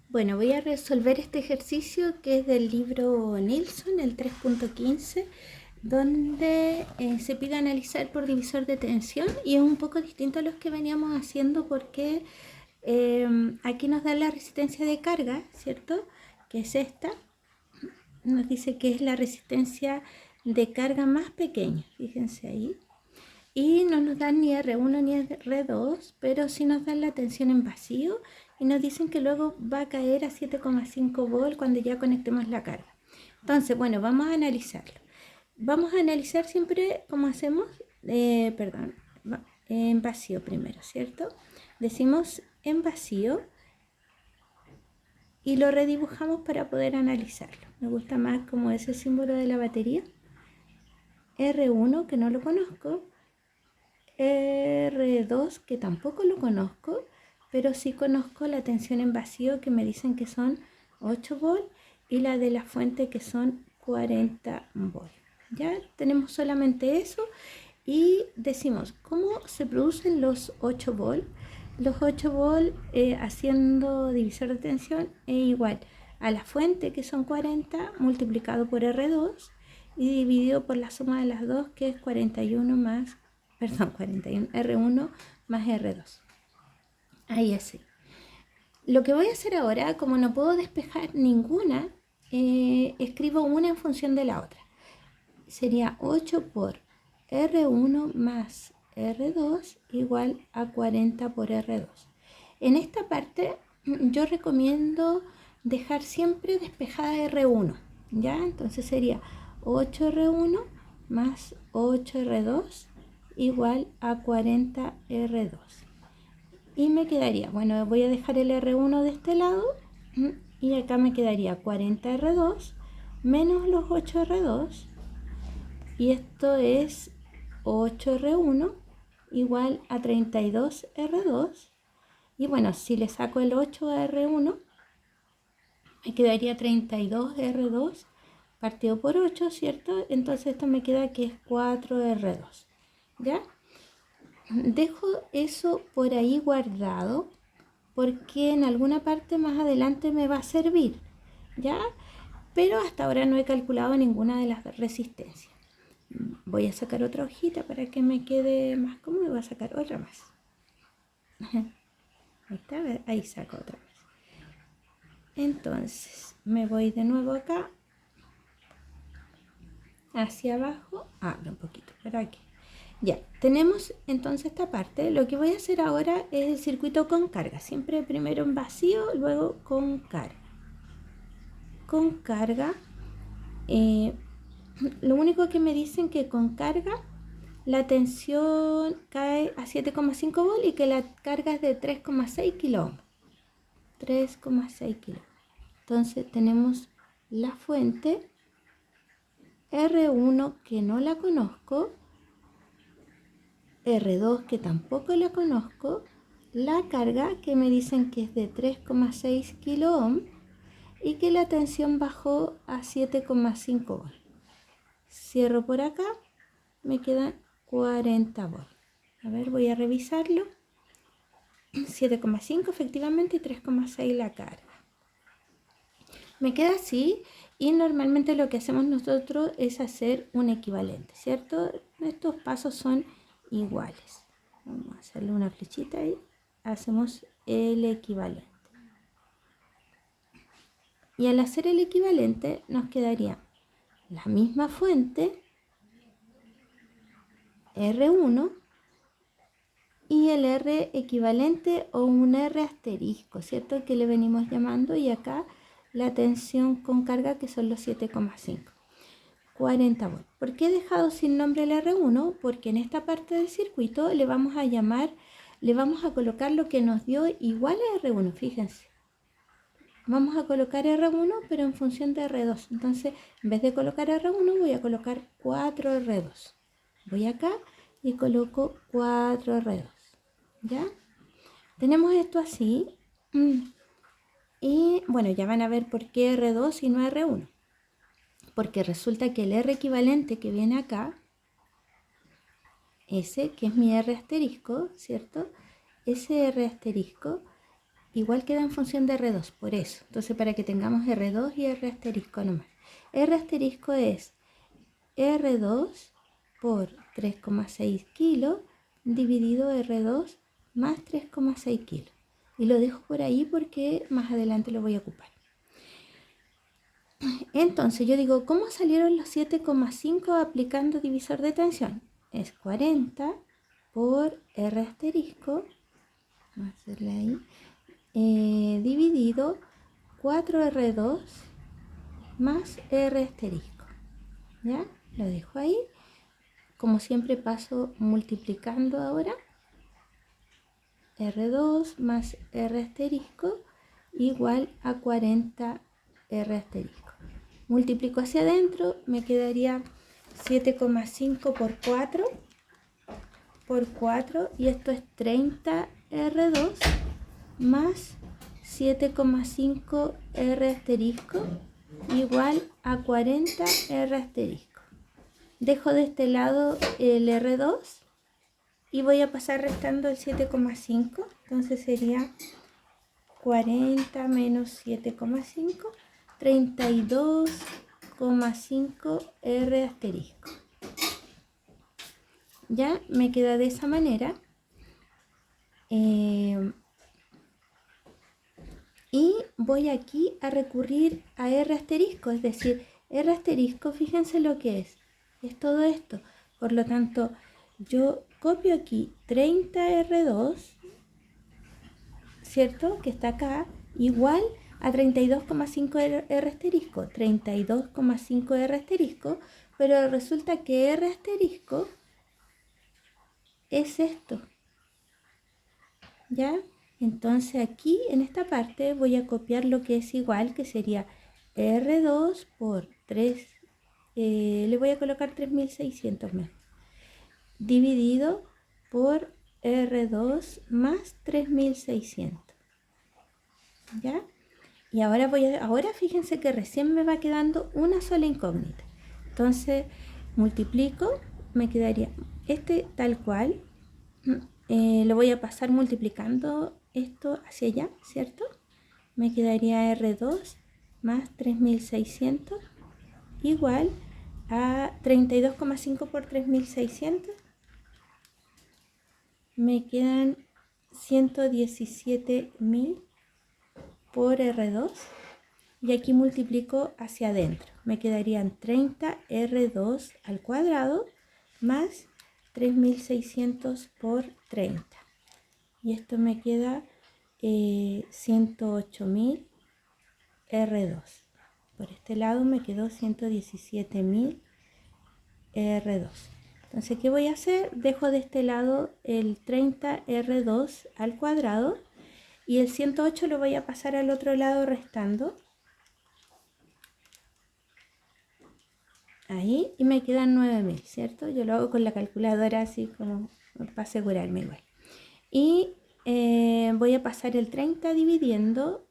Bueno, voy a resolver este ejercicio que es del libro Nilsson, el 3.15, donde se pide analizar por divisor de tensión y es un poco distinto a los que veníamos haciendo porque aquí nos da la resistencia de carga, ¿cierto? Que es esta. Nos dice que es la resistencia de carga más pequeña, fíjense ahí. Y no nos dan ni R1 ni R2, pero sí nos dan la tensión en vacío y nos dicen que luego va a caer a 7,5 volt cuando ya conectemos la carga. Entonces, bueno, vamos a analizarlo. Vamos a analizar siempre como hacemos, en vacío primero, ¿cierto? Decimos en vacío y lo redibujamos para poder analizarlo. Me gusta más como ese símbolo de la batería. R1, que no lo conozco. R2, que tampoco lo conozco, pero sí conozco la tensión en vacío que me dicen que son 8 volts y la de la fuente que son 40 volts. Ya tenemos solamente eso y decimos cómo se producen los 8 volts. Los 8 volts haciendo divisor de tensión es igual a la fuente que son 40 multiplicado por R2 y dividido por la suma de las dos que es 41 más 41, R1 más R2. Ahí así. Lo que voy a hacer ahora, como no puedo despejar ninguna, escribo una en función de la otra. Sería 8 por R1 más R2 igual a 40 por R2. En esta parte yo recomiendo dejar siempre despejada R1, ¿ya? Entonces sería 8R1 más 8R2 igual a 40R2. Y me quedaría, bueno, voy a dejar el R1 de este lado y acá me quedaría 40R2 menos los 8R2 y esto es 8R1 igual a 32R2 y bueno, si le saco el 8 a R1 me quedaría 32R2 partido por 8, ¿cierto? Entonces esto me queda que es 4R2, ¿ya? Dejo eso por ahí guardado porque en alguna parte más adelante me va a servir, ¿ya? Pero hasta ahora no he calculado ninguna de las resistencias. Voy a sacar otra hojita para que me quede más cómodo. Voy a sacar otra más. Ahí está, ahí saco otra vez. Entonces me voy de nuevo acá hacia abajo, abro un poquito, pero aquí. Ya, tenemos entonces esta parte. Lo que voy a hacer ahora es el circuito con carga. Siempre primero en vacío, luego con carga. Con carga, lo único que me dicen que con carga la tensión cae a 7,5 volt y que la carga es de 3,6 kilo ohms. 3,6 kilo. Entonces tenemos la fuente R1 que no la conozco, R2 que tampoco la conozco, la carga que me dicen que es de 3,6 kilo ohms y que la tensión bajó a 7,5 volts. Cierro por acá, me quedan 40 volts. A ver, voy a revisarlo. 7,5 efectivamente y 3,6 la carga. Me queda así y normalmente lo que hacemos nosotros es hacer un equivalente, ¿cierto? Estos pasos son iguales. Vamos a hacerle una flechita y hacemos el equivalente. Y al hacer el equivalente nos quedaría la misma fuente, R1, y el R equivalente o un R asterisco, ¿cierto? Que le venimos llamando y acá la tensión con carga que son los 7,5. 40 volts. ¿Por qué he dejado sin nombre el R1? Porque en esta parte del circuito le vamos a colocar lo que nos dio igual a R1, fíjense. Vamos a colocar R1 pero en función de R2. Entonces, en vez de colocar R1 voy a colocar 4R2. Voy acá y coloco 4R2. ¿Ya? Tenemos esto así. Y bueno, ya van a ver por qué R2 y no R1. Porque resulta que el R equivalente que viene acá, ese que es mi R asterisco, ¿cierto? Ese R asterisco igual queda en función de R2, por eso. Entonces, para que tengamos R2 y R asterisco nomás. R asterisco es R2 por 3,6 kilos dividido R2 más 3,6 kilos. Y lo dejo por ahí porque más adelante lo voy a ocupar. Entonces yo digo, ¿cómo salieron los 7,5 aplicando divisor de tensión? Es 40 por R asterisco, vamos a hacerle ahí, dividido 4R2 más R asterisco. ¿Ya? Lo dejo ahí. Como siempre paso multiplicando ahora. R2 más R asterisco igual a 40 R asterisco. Multiplico hacia adentro, me quedaría 7,5 por 4 y esto es 30 R2 más 7,5 R asterisco igual a 40 R asterisco. Dejo de este lado el R2 y voy a pasar restando el 7,5, entonces sería 40 menos 7,5, 32,5 R asterisco. Ya me queda de esa manera. Y voy aquí a recurrir a R asterisco, es decir, R asterisco, fíjense lo que es todo esto. Por lo tanto, yo copio aquí 30R2, ¿cierto? Que está acá, igual a 32,5 R asterisco, 32,5 R asterisco, pero resulta que R asterisco es esto, ¿ya? Entonces aquí en esta parte voy a copiar lo que es igual, que sería R2 por 3, le voy a colocar 3600 mejor, dividido por R2 más 3600. ¿Ya? Y ahora fíjense que recién me va quedando una sola incógnita. Entonces multiplico, me quedaría este tal cual, lo voy a pasar multiplicando esto hacia allá, ¿cierto? Me quedaría R2 más 3600 igual a 32,5 por 3600. Me quedan 117.000 por R2 y aquí multiplico hacia adentro. Me quedarían 30 R2 al cuadrado más 3600 por 30. Y esto me queda 108.000 R2. Por este lado me quedó 117.000 R2. Entonces, ¿qué voy a hacer? Dejo de este lado el 30 R2 al cuadrado y el 108 lo voy a pasar al otro lado restando. Ahí, y me quedan 9.000, ¿cierto? Yo lo hago con la calculadora así como para asegurarme igual. Y voy a pasar el 30 dividiendo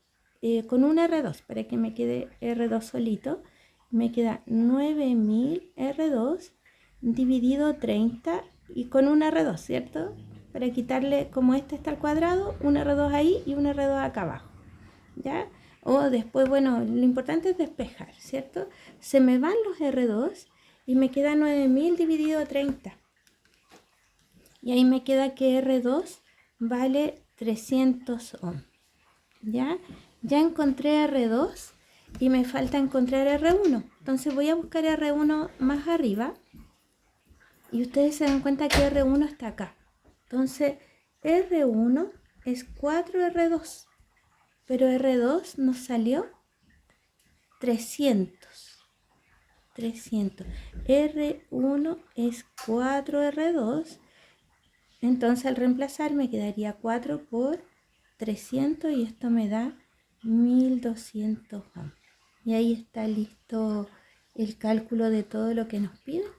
con un R2 para que me quede R2 solito. Me queda 9.000 R2 dividido 30 y con un R2, ¿cierto? Para quitarle, como este está al cuadrado, un R2 ahí y un R2 acá abajo, ¿ya? O después, bueno, lo importante es despejar, ¿cierto? Se me van los R2 y me queda 9.000 dividido 30. Y ahí me queda que R2 vale 300 ohm, ¿ya? Ya encontré R2 y me falta encontrar R1. Entonces voy a buscar R1 más arriba. Y ustedes se dan cuenta que R1 está acá. Entonces R1 es 4R2. Pero R2 nos salió 300. R1 es 4R2. Entonces al reemplazar me quedaría 4 por 300 y esto me da 1200 ohm. Y ahí está listo el cálculo de todo lo que nos piden.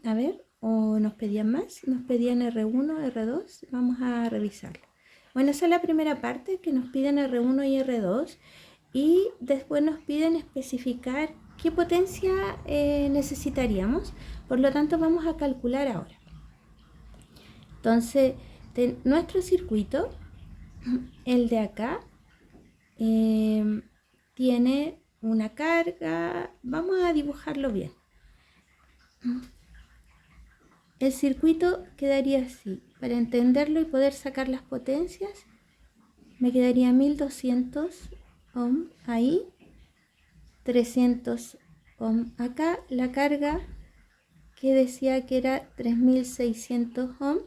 A ver, o nos pedían más, nos pedían R1, R2, vamos a revisarlo. Bueno, esa es la primera parte, que nos piden R1 y R2 y después nos piden especificar qué potencia necesitaríamos. Por lo tanto, vamos a calcular ahora. Entonces, nuestro circuito El de acá tiene una carga. Vamos a dibujarlo bien. El circuito quedaría así. Para entenderlo y poder sacar las potencias, me quedaría 1200 ohm ahí, 300 ohm acá. La carga que decía que era 3600 ohm,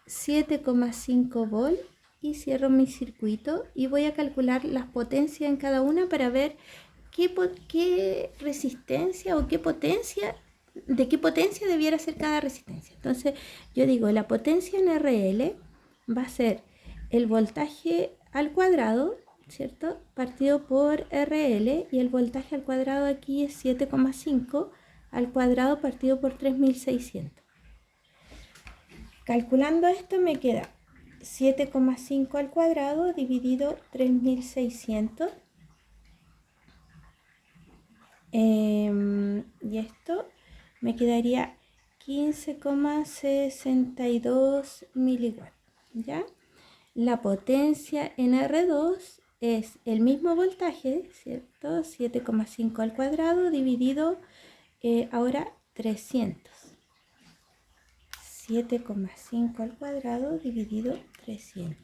7,5 volt, y cierro mi circuito y voy a calcular las potencias en cada una para ver qué resistencia o qué potencia, de qué potencia debiera ser cada resistencia. Entonces yo digo, la potencia en RL va a ser el voltaje al cuadrado, ¿cierto? Partido por RL, y el voltaje al cuadrado aquí es 7,5 al cuadrado partido por 3600. Calculando esto me queda 7,5 al cuadrado dividido 3600. Y esto me quedaría 15,62 miliwatts. ¿Ya? La potencia en R2 es el mismo voltaje, ¿cierto? 7,5 al cuadrado dividido ahora 300. 7,5 al cuadrado dividido 300.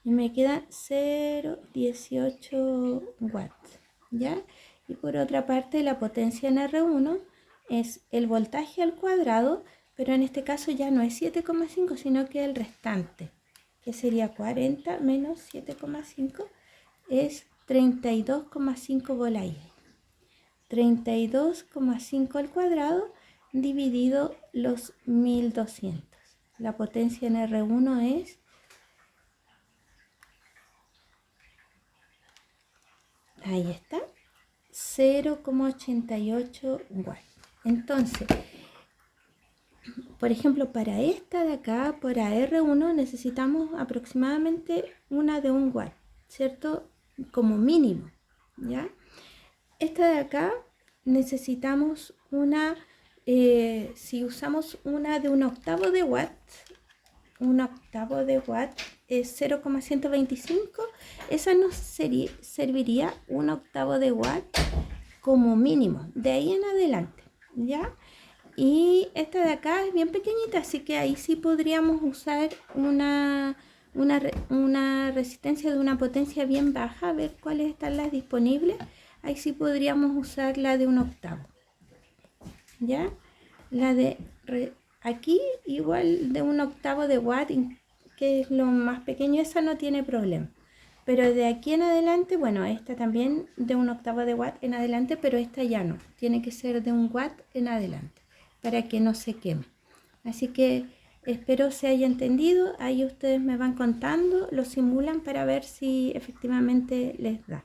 Y me queda 0,18 watts. ¿Ya? Y por otra parte, la potencia en R1 es el voltaje al cuadrado, pero en este caso ya no es 7,5, sino que el restante, que sería 40 menos 7,5, es 32,5 volt. 32,5 al cuadrado dividido los 1200. La potencia en R1 es ahí está, 0,88 watts. Entonces, por ejemplo, para esta de acá, para R1, necesitamos aproximadamente una de 1 watt, ¿cierto? Como mínimo, ¿ya? Esta de acá necesitamos una, si usamos una de 1/8 de watt, 1/8 de watt es 0,125, esa nos serviría 1/8 de watt como mínimo, de ahí en adelante, ¿ya? Y esta de acá es bien pequeñita, así que ahí sí podríamos usar una resistencia de una potencia bien baja, a ver cuáles están las disponibles. Ahí sí podríamos usar la de 1/8, ¿ya? La de aquí igual de 1/8 de watt, que es lo más pequeño, esa no tiene problema. Pero de aquí en adelante, bueno, esta también de 1/8 de watt en adelante, pero esta ya no. Tiene que ser de 1 watt en adelante para que no se queme. Así que espero se haya entendido. Ahí ustedes me van contando, lo simulan para ver si efectivamente les da.